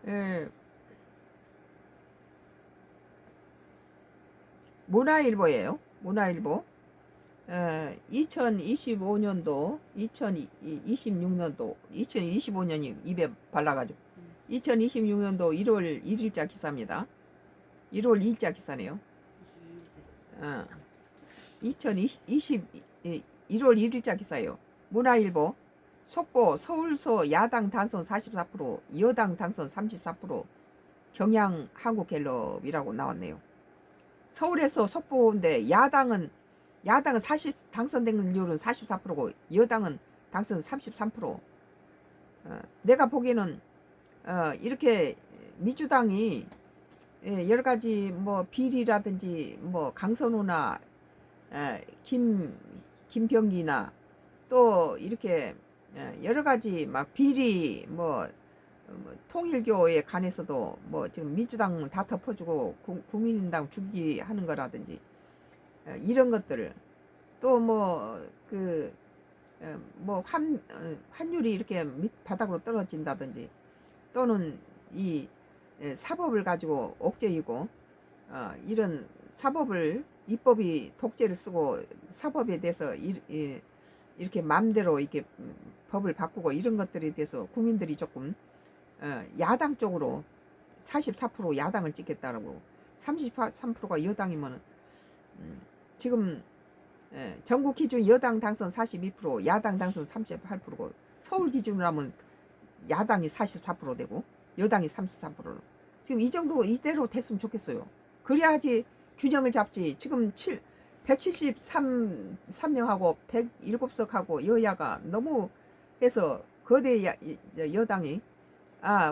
에, 문화일보예요. 문화일보. 2025년도, 2026년도, 2025년이 입에 발라가지고 2026년도 1월 1일자 기사입니다. 1월 2일자 기사네요. 2020 1월 1일자 기사예요. 문화일보. 속보 서울서 야당 당선 44%, 여당 당선 34%, 경향 한국갤럽이라고 나왔네요. 서울에서 속보인데 야당은 40 당선된 률은 44%고 여당은 당선 33%. 내가 보기에는 이렇게 민주당이 여러 가지 뭐 비리라든지 뭐 강선우나 김병기나 또 이렇게 여러 가지 막 비리 뭐 통일교에 관해서도 뭐 지금 민주당 다 덮어주고 국민의당 죽이기 하는 거라든지 이런 것들을 또 뭐 그 뭐 환율이 이렇게 밑바닥으로 떨어진다든지 또는 이 사법을 가지고 옥죄이고 이런 사법을 입법이 독재를 쓰고 사법에 대해서 이렇게 마음대로 이렇게 법을 바꾸고 이런 것들에 대해서 국민들이 조금 야당 쪽으로 44% 야당을 찍겠다라고 33%가 여당이면 지금 전국 기준 여당 당선 42%, 야당 당선 38%고 서울 기준으로 하면 야당이 44% 되고 여당이 33%로 지금 이 정도 이대로 됐으면 좋겠어요. 그래야지 균형을 잡지. 지금 173명하고 107석하고 여야가 너무 해서 거대 여당이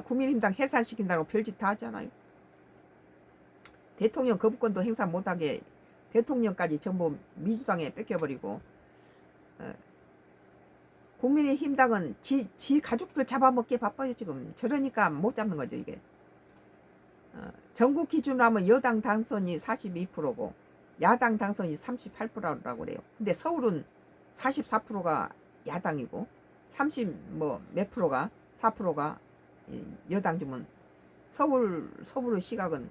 국민의힘당 해산시킨다고 별짓 다 하잖아요. 대통령 거부권도 행사 못하게 대통령까지 전부 민주당에 뺏겨버리고 국민의힘당은 지 가족들 잡아먹기 바빠요 지금. 저러니까 못 잡는 거죠 이게. 전국 기준으로 하면 여당 당선이 42%고 야당 당선이 38%라고 그래요. 근데 서울은 44%가 야당이고 30 뭐 몇 프로가 4%가 여당 주면 서울의 시각은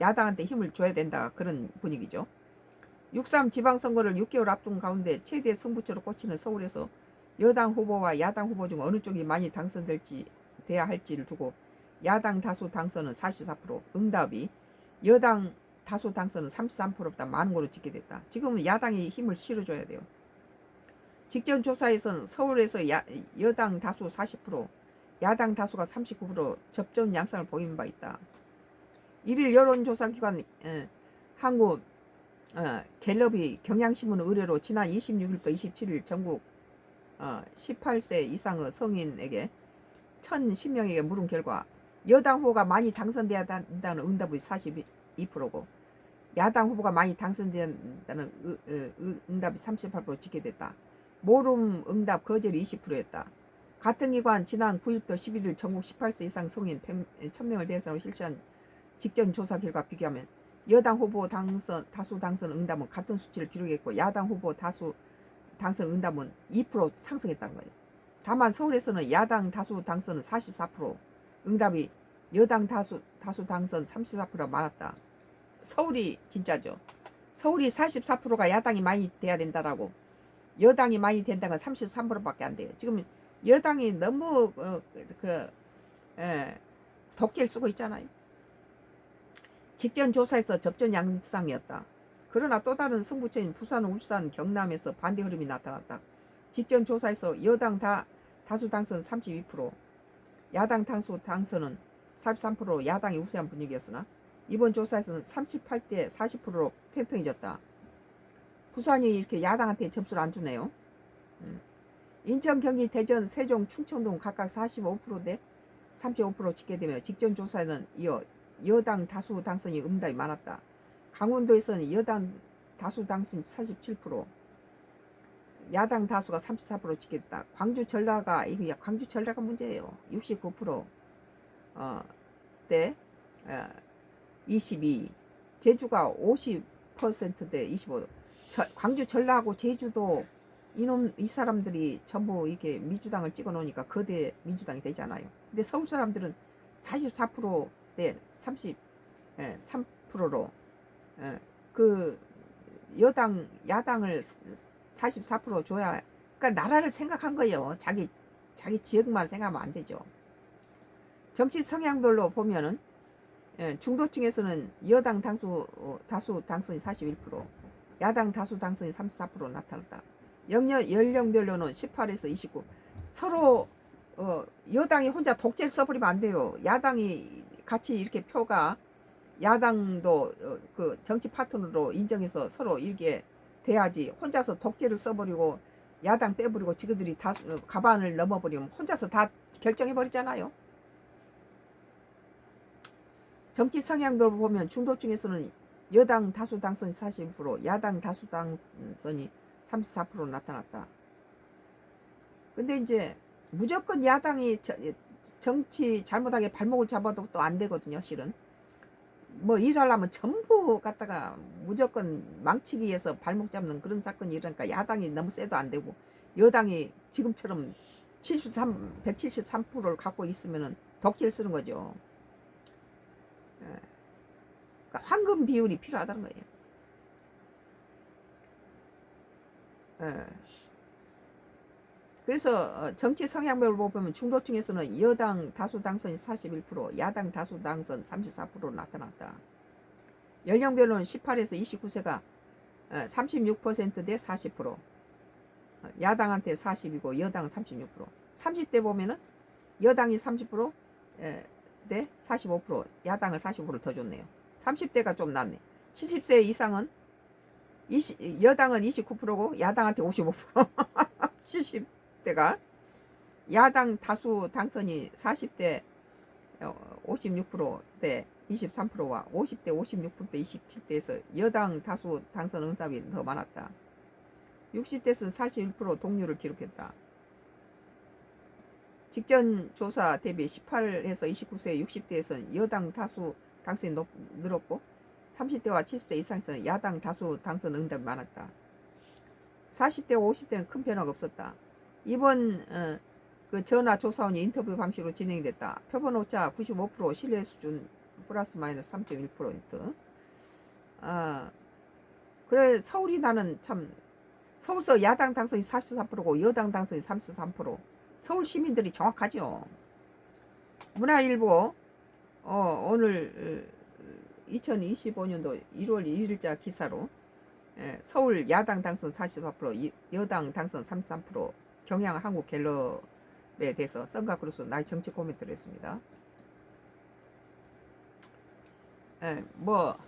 야당한테 힘을 줘야 된다 그런 분위기죠. 6.3 지방선거를 6개월 앞둔 가운데 최대 승부처로 꽂히는 서울에서 여당 후보와 야당 후보 중 어느 쪽이 많이 당선될지 돼야 할지를 두고 야당 다수 당선은 44%, 응답이 여당 다수 당선은 33%보다 많은 걸로 집계됐다. 지금은 야당이 힘을 실어줘야 돼요. 직전 조사에서는 서울에서 여당 다수 40%, 야당 다수가 39% 접전 양상을 보이는 바 있다. 1일 여론조사기관 한국 갤럽이 경향신문 의뢰로 지난 26일부터 27일 전국 18세 이상의 성인에게 1010명에게 물은 결과 여당 후보가 많이 당선돼야 한다는 응답이 42%고 야당 후보가 많이 당선된다는 응답이 38% 집계됐다. 모름 응답 거절이 20%였다. 같은 기관 지난 9일부터 11일 전국 18세 이상 성인 1000명을 대상으로 실시한 직전 조사 결과 비교하면 여당 후보 다수 당선 응답은 같은 수치를 기록했고 야당 후보 다수 당선 응답은 2% 상승했다는 거예요. 다만 서울에서는 야당 다수 당선은 44%, 응답이 여당 다수 당선 34%가 많았다. 서울이 진짜죠. 서울이 44%가 야당이 많이 돼야 된다라고 여당이 많이 된다는 건 33%밖에 안 돼요. 지금 여당이 너무 독재를 쓰고 있잖아요. 직전 조사에서 접전 양상이었다. 그러나 또 다른 승부처인 부산, 울산, 경남에서 반대 흐름이 나타났다. 직전 조사에서 여당 다수 당선 32%, 야당 다수 당선은 43% 야당이 우세한 분위기였으나 이번 조사에서는 38대 40%로 팽팽해졌다. 부산이 이렇게 야당한테 점수를 안 주네요. 인천, 경기, 대전, 세종, 충청동 각각 45%대 35% 집계되며 직전 조사에는 이어 여당 다수 당선이 응답이 많았다. 강원도에서는 여당 다수 당선이 47%, 야당 다수가 34% 집계됐다. 광주 전라가 문제예요. 69% 대 22, 제주가 50%대 25. 광주 전라하고 제주도 이 사람들이 전부 이렇게 민주당을 찍어 놓으니까 거대 민주당이 되잖아요. 근데 서울 사람들은 44%대 33%로 그 야당을 44% 줘야, 그러니까 나라를 생각한 거예요. 자기 지역만 생각하면 안 되죠. 정치 성향별로 보면은 중도층에서는 여당 다수 당선이 41%, 야당 다수 당선이 34% 나타났다. 연령별로는 18에서 29. 서로 여당이 혼자 독재를 써버리면 안 돼요. 야당이 같이 이렇게 표가, 야당도 그 정치 파트너로 인정해서 서로 이렇게 돼야지. 혼자서 독재를 써버리고 야당 빼버리고 지그들이 다 가반을 넘어버리면 혼자서 다 결정해버리잖아요. 정치 성향별로 보면 중도층에서는 여당 다수 당선이 41%, 야당 다수 당선이 34% 나타났다. 근데 이제 무조건 야당이 정치 잘못하게 발목을 잡아도 또 안 되거든요, 실은. 뭐 일하려면 전부 갖다가 무조건 망치기 위해서 발목 잡는 그런 사건이 일어나니까 야당이 너무 세도 안 되고, 여당이 지금처럼 173%를 갖고 있으면은 독재를 쓰는 거죠. 그러니까 황금 비율이 필요하다는 거예요. 그래서 정치 성향별로 보면 중도층에서는 여당 다수 당선이 41%, 야당 다수 당선 34% 나타났다. 연령별로는 18에서 29세가 36%대 40%, 야당한테 40이고 여당은 36%. 30대 보면은 여당이 30%, 대 45%, 야당을 45%더 줬네요. 30대가 좀 낫네. 70세 이상은 여당은 29%고 야당한테 55%. 70대가 야당 다수 당선이 40대 56%대 23%와 50대 56%대 27대에서 여당 다수 당선 응답이 더 많았다. 60대에서는 41% 동률을 기록했다. 직전 조사 대비 18에서 29세 60대에서는 여당 다수 당선이 늘었고 30대와 70대 이상에서는 야당 다수 당선 응답이 많았다. 40대 50대는 큰 변화가 없었다. 이번 그 전화 조사원이 인터뷰 방식으로 진행됐다. 표본 오차 95%, 신뢰 수준 플러스 마이너스 3.1%. 그래 서울이 나는 참, 서울서 야당 당선이 44%고 여당 당선이 33%. 서울 시민들이 정확하죠. 문화일보 오늘 2025년도 1월 1일자 기사로 서울 야당 당선 44%, 여당 당선 33%, 경향 한국갤럽에 대해서 썬가크루스 나의 정치 코멘트를 했습니다. 뭐